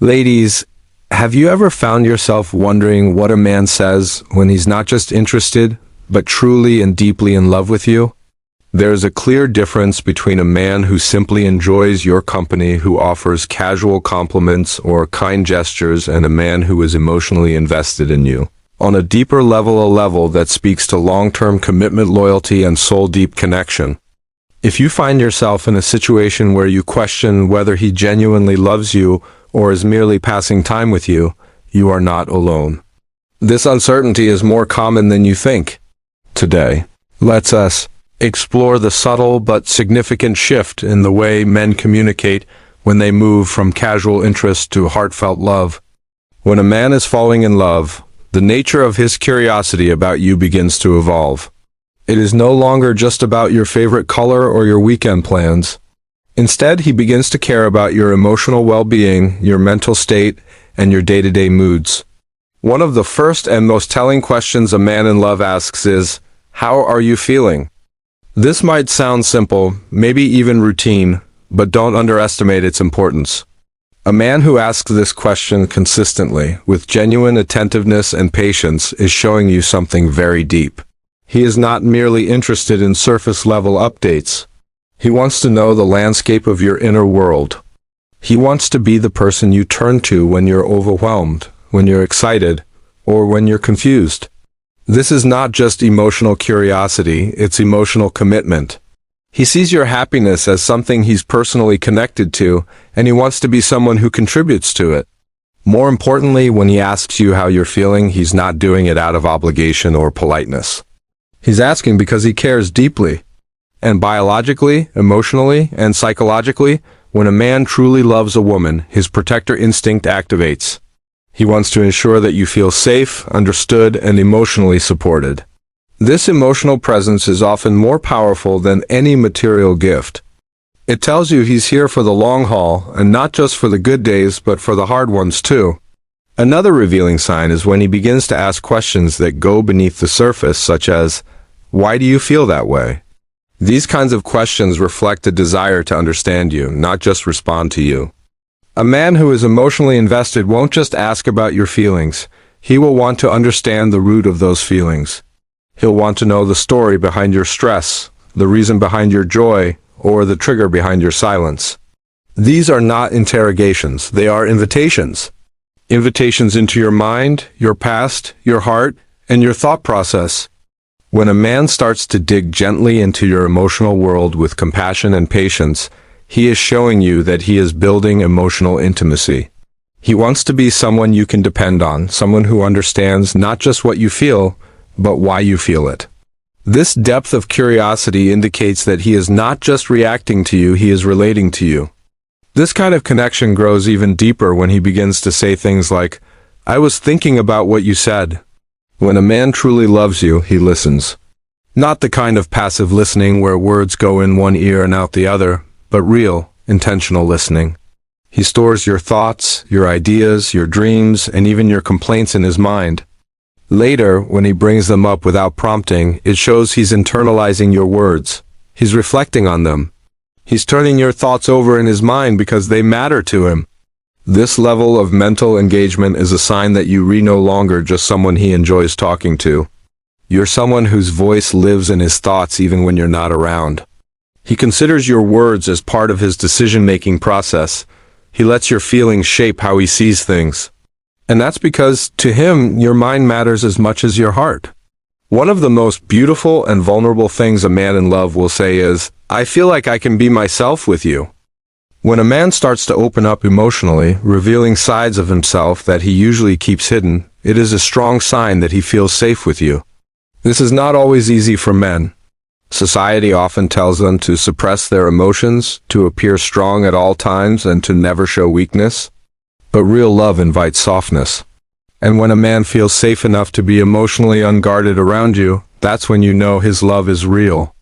Ladies, have you ever found yourself wondering what a man says when he's not just interested, but truly and deeply in love with you? There's a clear difference between a man who simply enjoys your company, who offers casual compliments or kind gestures, and a man who is emotionally invested in you. On a deeper level, a level that speaks to long-term commitment, loyalty, and soul-deep connection. If you find yourself in a situation where you question whether he genuinely loves you or is merely passing time with you, you are not alone. This uncertainty is more common than you think. Today, let's us explore the subtle but significant shift in the way men communicate when they move from casual interest to heartfelt love. When a man is falling in love, the nature of his curiosity about you begins to evolve. It is no longer just about your favorite color or your weekend plans. Instead, he begins to care about your emotional well-being, your mental state, and your day-to-day moods. One of the first and most telling questions a man in love asks is, "How are you feeling?" This might sound simple, maybe even routine, but don't underestimate its importance. A man who asks this question consistently, with genuine attentiveness and patience, is showing you something very deep. He is not merely interested in surface-level updates. He wants to know the landscape of your inner world. He wants to be the person you turn to when you're overwhelmed, when you're excited, or when you're confused. This is not just emotional curiosity, it's emotional commitment. He sees your happiness as something he's personally connected to, and he wants to be someone who contributes to it. More importantly, when he asks you how you're feeling, he's not doing it out of obligation or politeness. He's asking because he cares deeply. And biologically, emotionally, and psychologically, when a man truly loves a woman, his protector instinct activates. He wants to ensure that you feel safe, understood, and emotionally supported. This emotional presence is often more powerful than any material gift. It tells you he's here for the long haul, and not just for the good days, but for the hard ones too. Another revealing sign is when he begins to ask questions that go beneath the surface, such as, "Why do you feel that way?" These kinds of questions reflect a desire to understand you, not just respond to you. A man who is emotionally invested won't just ask about your feelings. He will want to understand the root of those feelings. He'll want to know the story behind your stress, the reason behind your joy, or the trigger behind your silence. These are not interrogations, they are invitations. Invitations into your mind, your past, your heart, and your thought process. When a man starts to dig gently into your emotional world with compassion and patience, he is showing you that he is building emotional intimacy. He wants to be someone you can depend on, someone who understands not just what you feel, but why you feel it. This depth of curiosity indicates that he is not just reacting to you, he is relating to you. This kind of connection grows even deeper when he begins to say things like, "I was thinking about what you said." When a man truly loves you, he listens. Not the kind of passive listening where words go in one ear and out the other, but real, intentional listening. He stores your thoughts, your ideas, your dreams, and even your complaints in his mind. Later, when he brings them up without prompting, it shows he's internalizing your words. He's reflecting on them. He's turning your thoughts over in his mind because they matter to him. This level of mental engagement is a sign that you are no longer just someone he enjoys talking to. You're someone whose voice lives in his thoughts even when you're not around. He considers your words as part of his decision-making process. He lets your feelings shape how he sees things. And that's because, to him, your mind matters as much as your heart. One of the most beautiful and vulnerable things a man in love will say is, "I feel like I can be myself with you." When a man starts to open up emotionally, revealing sides of himself that he usually keeps hidden, it is a strong sign that he feels safe with you. This is not always easy for men. Society often tells them to suppress their emotions, to appear strong at all times, and to never show weakness. But real love invites softness. And when a man feels safe enough to be emotionally unguarded around you, that's when you know his love is real.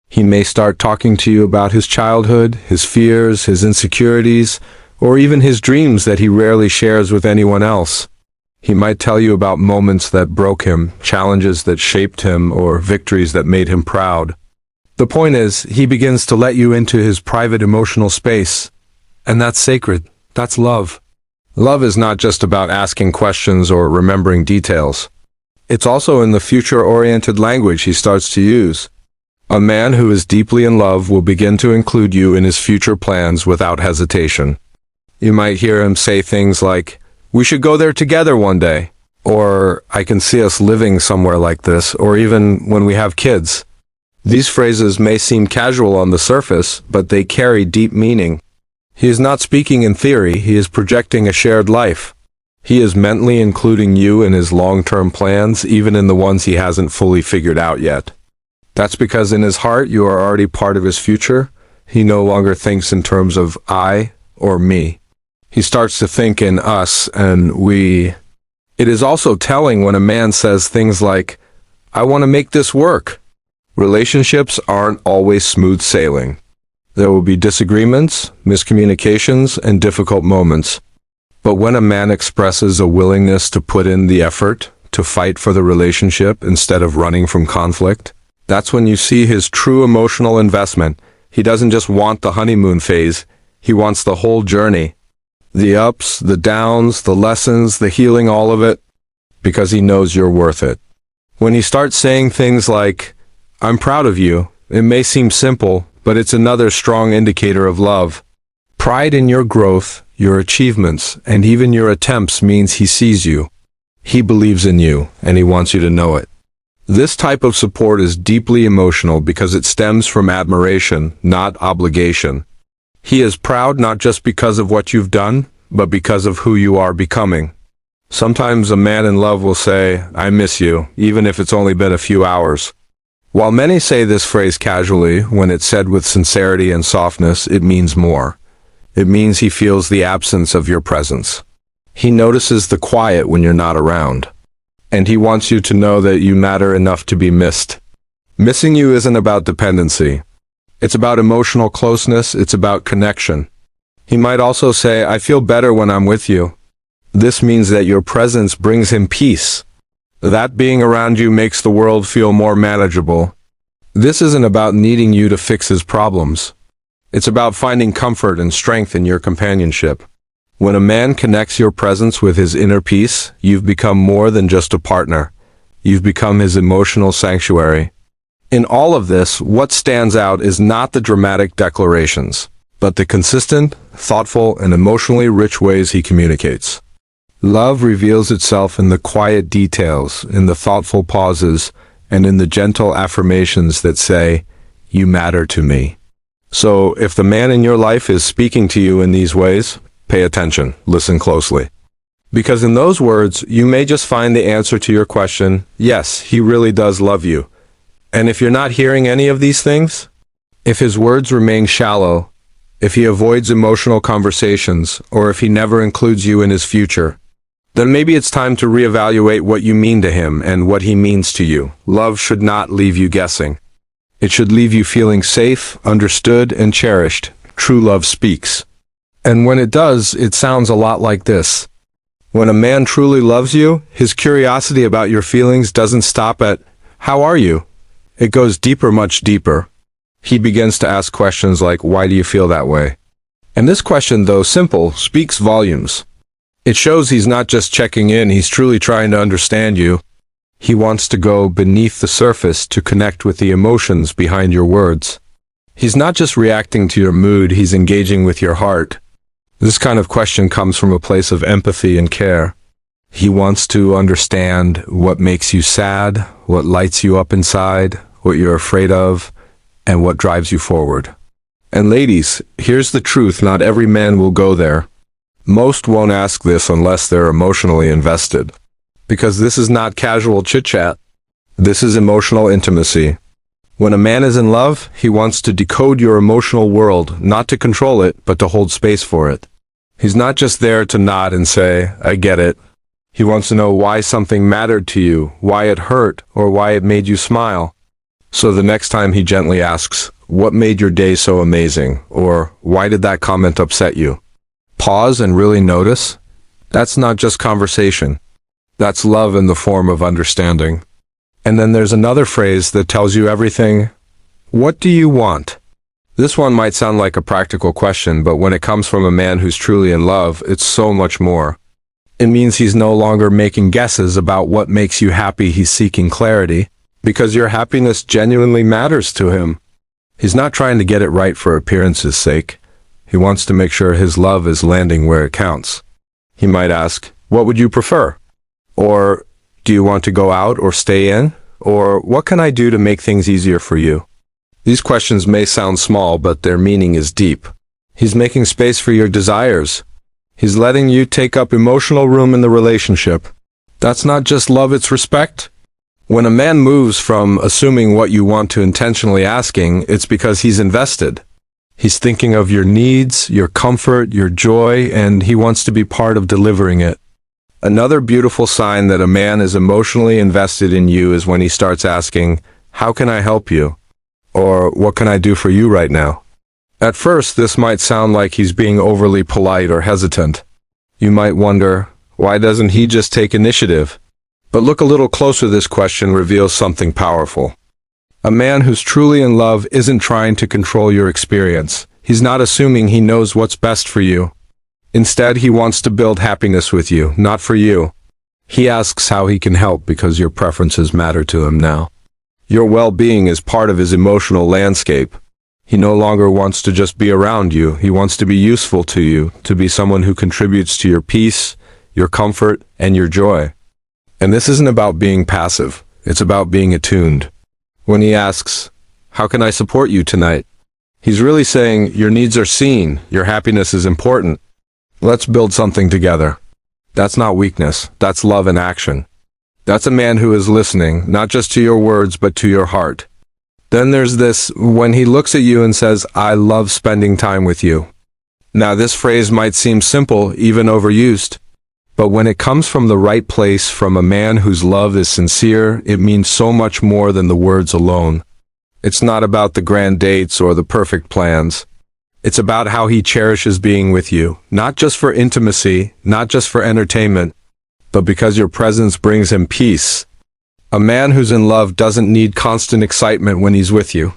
He may start talking to you about his childhood, his fears, his insecurities, or even his dreams that he rarely shares with anyone else. He might tell you about moments that broke him, challenges that shaped him, or victories that made him proud. The point is, he begins to let you into his private emotional space. And that's sacred. That's love. Love is not just about asking questions or remembering details. It's also in the future-oriented language he starts to use. A man who is deeply in love will begin to include you in his future plans without hesitation. You might hear him say things like, "We should go there together one day," or "I can see us living somewhere like this," or even "when we have kids." These phrases may seem casual on the surface, but they carry deep meaning. He is not speaking in theory, he is projecting a shared life. He is mentally including you in his long-term plans, even in the ones he hasn't fully figured out yet. That's because in his heart you are already part of his future. He no longer thinks in terms of I or me. He starts to think in us and we. It is also telling when a man says things like, "I want to make this work." Relationships aren't always smooth sailing. There will be disagreements, miscommunications, and difficult moments. But when a man expresses a willingness to put in the effort, to fight for the relationship instead of running from conflict, that's when you see his true emotional investment. He doesn't just want the honeymoon phase, he wants the whole journey. The ups, the downs, the lessons, the healing, all of it, because he knows you're worth it. When he starts saying things like, "I'm proud of you," it may seem simple, but it's another strong indicator of love. Pride in your growth, your achievements, and even your attempts means he sees you. He believes in you, and he wants you to know it. This type of support is deeply emotional because it stems from admiration, not obligation. He is proud not just because of what you've done, but because of who you are becoming. Sometimes a man in love will say, "I miss you," even if it's only been a few hours. While many say this phrase casually, when it's said with sincerity and softness, it means more. It means he feels the absence of your presence. He notices the quiet when you're not around. And he wants you to know that you matter enough to be missed. Missing you isn't about dependency. It's about emotional closeness, it's about connection. He might also say, "I feel better when I'm with you." This means that your presence brings him peace. That being around you makes the world feel more manageable. This isn't about needing you to fix his problems. It's about finding comfort and strength in your companionship. When a man connects your presence with his inner peace, you've become more than just a partner. You've become his emotional sanctuary. In all of this, what stands out is not the dramatic declarations, but the consistent, thoughtful, and emotionally rich ways he communicates. Love reveals itself in the quiet details, in the thoughtful pauses, and in the gentle affirmations that say, "You matter to me." So, if the man in your life is speaking to you in these ways, pay attention, listen closely. Because in those words, you may just find the answer to your question, yes, he really does love you. And if you're not hearing any of these things, if his words remain shallow, if he avoids emotional conversations, or if he never includes you in his future, then maybe it's time to reevaluate what you mean to him and what he means to you. Love should not leave you guessing. It should leave you feeling safe, understood, and cherished. True love speaks. And when it does, it sounds a lot like this. When a man truly loves you, his curiosity about your feelings doesn't stop at, "How are you?" It goes deeper, much deeper. He begins to ask questions like, "Why do you feel that way?" And this question, though simple, speaks volumes. It shows he's not just checking in, he's truly trying to understand you. He wants to go beneath the surface to connect with the emotions behind your words. He's not just reacting to your mood, he's engaging with your heart. This kind of question comes from a place of empathy and care. He wants to understand what makes you sad, what lights you up inside, what you're afraid of, and what drives you forward. And ladies, here's the truth, not every man will go there. Most won't ask this unless they're emotionally invested. Because this is not casual chit-chat. This is emotional intimacy. When a man is in love, he wants to decode your emotional world, not to control it, but to hold space for it. He's not just there to nod and say, "I get it." He wants to know why something mattered to you, why it hurt, or why it made you smile. So the next time he gently asks, "What made your day so amazing?" or "Why did that comment upset you?" Pause and really notice. That's not just conversation. That's love in the form of understanding. And then there's another phrase that tells you everything. What do you want? This one might sound like a practical question, but when it comes from a man who's truly in love, it's so much more. It means he's no longer making guesses about what makes you happy. He's seeking clarity, because your happiness genuinely matters to him. He's not trying to get it right for appearance's sake. He wants to make sure his love is landing where it counts. He might ask, "What would you prefer?" Or, "Do you want to go out or stay in?" Or, "What can I do to make things easier for you?" These questions may sound small, but their meaning is deep. He's making space for your desires. He's letting you take up emotional room in the relationship. That's not just love, it's respect. When a man moves from assuming what you want to intentionally asking, it's because he's invested. He's thinking of your needs, your comfort, your joy, and he wants to be part of delivering it. Another beautiful sign that a man is emotionally invested in you is when he starts asking, "How can I help you?" Or, "What can I do for you right now?" At first, this might sound like he's being overly polite or hesitant. You might wonder, why doesn't he just take initiative? But look a little closer. This question reveals something powerful. A man who's truly in love isn't trying to control your experience. He's not assuming he knows what's best for you. Instead, he wants to build happiness with you, not for you. He asks how he can help because your preferences matter to him now. Your well-being is part of his emotional landscape. He no longer wants to just be around you. He wants to be useful to you, to be someone who contributes to your peace, your comfort, and your joy. And this isn't about being passive. It's about being attuned. When he asks, "How can I support you tonight?" he's really saying, your needs are seen, your happiness is important. Let's build something together. That's not weakness. That's love in action. That's a man who is listening, not just to your words, but to your heart. Then there's this, when he looks at you and says, "I love spending time with you." Now this phrase might seem simple, even overused, but when it comes from the right place, from a man whose love is sincere, it means so much more than the words alone. It's not about the grand dates or the perfect plans. It's about how he cherishes being with you, not just for intimacy, not just for entertainment, but because your presence brings him peace. A man who's in love doesn't need constant excitement when he's with you.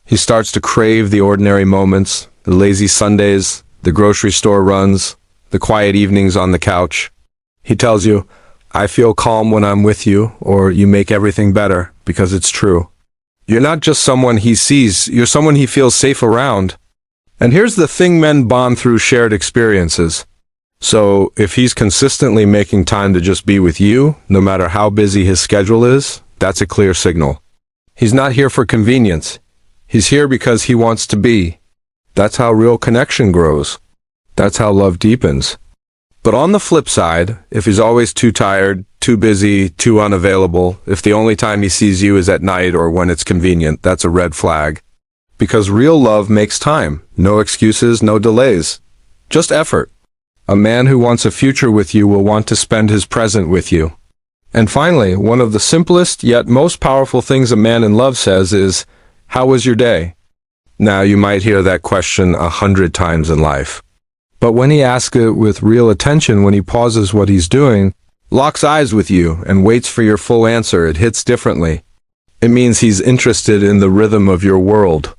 He starts to crave the ordinary moments, the lazy Sundays, the grocery store runs, the quiet evenings on the couch. He tells you, "I feel calm when I'm with you," or "You make everything better," because it's true. You're not just someone he sees, you're someone he feels safe around. And here's the thing, men bond through shared experiences. So, if he's consistently making time to just be with you, no matter how busy his schedule is, that's a clear signal. He's not here for convenience. He's here because he wants to be. That's how real connection grows. That's how love deepens. But on the flip side, if he's always too tired, too busy, too unavailable, if the only time he sees you is at night or when it's convenient, that's a red flag. Because real love makes time. No excuses, no delays. Just effort. A man who wants a future with you will want to spend his present with you. And finally, one of the simplest yet most powerful things a man in love says is, "How was your day?" Now, you might hear that question 100 times in life. But when he asks it with real attention, when he pauses what he's doing, locks eyes with you, and waits for your full answer, it hits differently. It means he's interested in the rhythm of your world,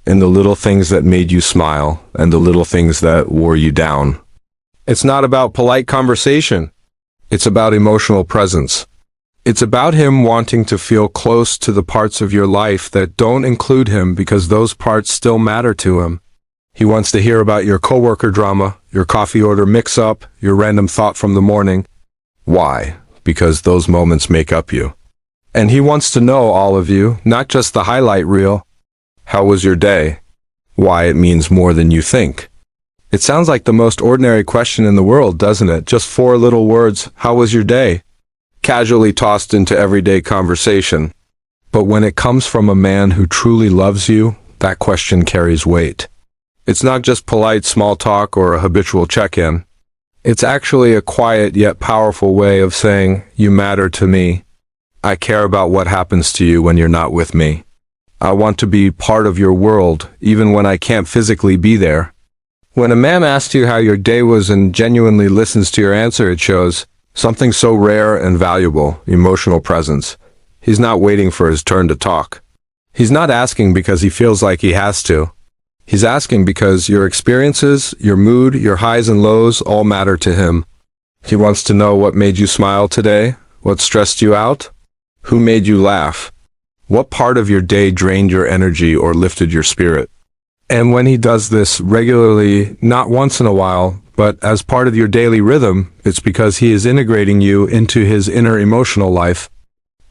in the little things that made you smile, and the little things that wore you down. It's not about polite conversation. It's about emotional presence. It's about him wanting to feel close to the parts of your life that don't include him because those parts still matter to him. He wants to hear about your coworker drama, your coffee order mix-up, your random thought from the morning. Why? Because those moments make up you. And he wants to know all of you, not just the highlight reel. How was your day? Why, it means more than you think. It sounds like the most ordinary question in the world, doesn't it? Just 4 little words, "How was your day?" Casually tossed into everyday conversation. But when it comes from a man who truly loves you, that question carries weight. It's not just polite small talk or a habitual check-in. It's actually a quiet yet powerful way of saying, "You matter to me. I care about what happens to you when you're not with me. I want to be part of your world, even when I can't physically be there." When a man asks you how your day was and genuinely listens to your answer, it shows something so rare and valuable, emotional presence. He's not waiting for his turn to talk. He's not asking because he feels like he has to. He's asking because your experiences, your mood, your highs and lows all matter to him. He wants to know what made you smile today, what stressed you out, who made you laugh, what part of your day drained your energy or lifted your spirit. And when he does this regularly, not once in a while, but as part of your daily rhythm, it's because he is integrating you into his inner emotional life.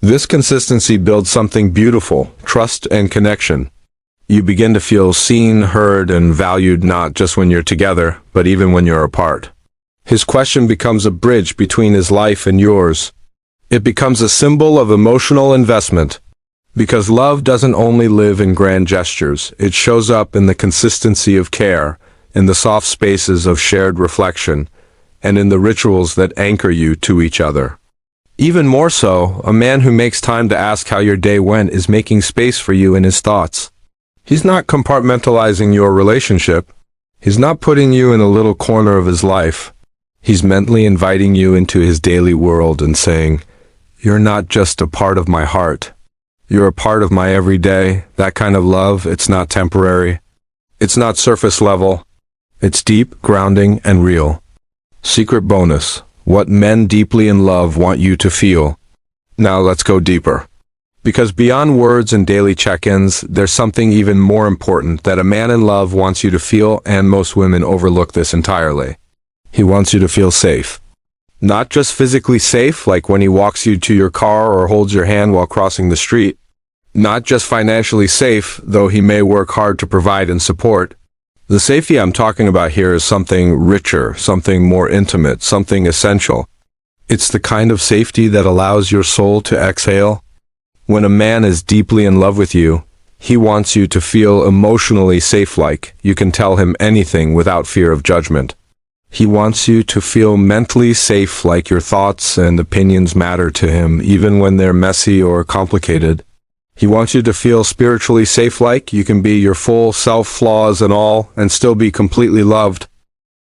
This consistency builds something beautiful, trust and connection. You begin to feel seen, heard, and valued not just when you're together, but even when you're apart. His question becomes a bridge between his life and yours. It becomes a symbol of emotional investment. Because love doesn't only live in grand gestures, it shows up in the consistency of care, in the soft spaces of shared reflection, and in the rituals that anchor you to each other. Even more so, a man who makes time to ask how your day went is making space for you in his thoughts. He's not compartmentalizing your relationship. He's not putting you in a little corner of his life. He's mentally inviting you into his daily world and saying, "You're not just a part of my heart. You're a part of my everyday." That kind of love, it's not temporary. It's not surface level. It's deep, grounding, and real. Secret bonus: what men deeply in love want you to feel. Now let's go deeper. Because beyond words and daily check-ins, there's something even more important that a man in love wants you to feel, and most women overlook this entirely. He wants you to feel safe. Not just physically safe, like when he walks you to your car or holds your hand while crossing the street. Not just financially safe, though he may work hard to provide and support. The safety I'm talking about here is something richer, something more intimate, something essential. It's the kind of safety that allows your soul to exhale. When a man is deeply in love with you, he wants you to feel emotionally safe, like you can tell him anything without fear of judgment. He wants you to feel mentally safe, like your thoughts and opinions matter to him, even when they're messy or complicated. He wants you to feel spiritually safe, like you can be your full self, flaws and all, and still be completely loved.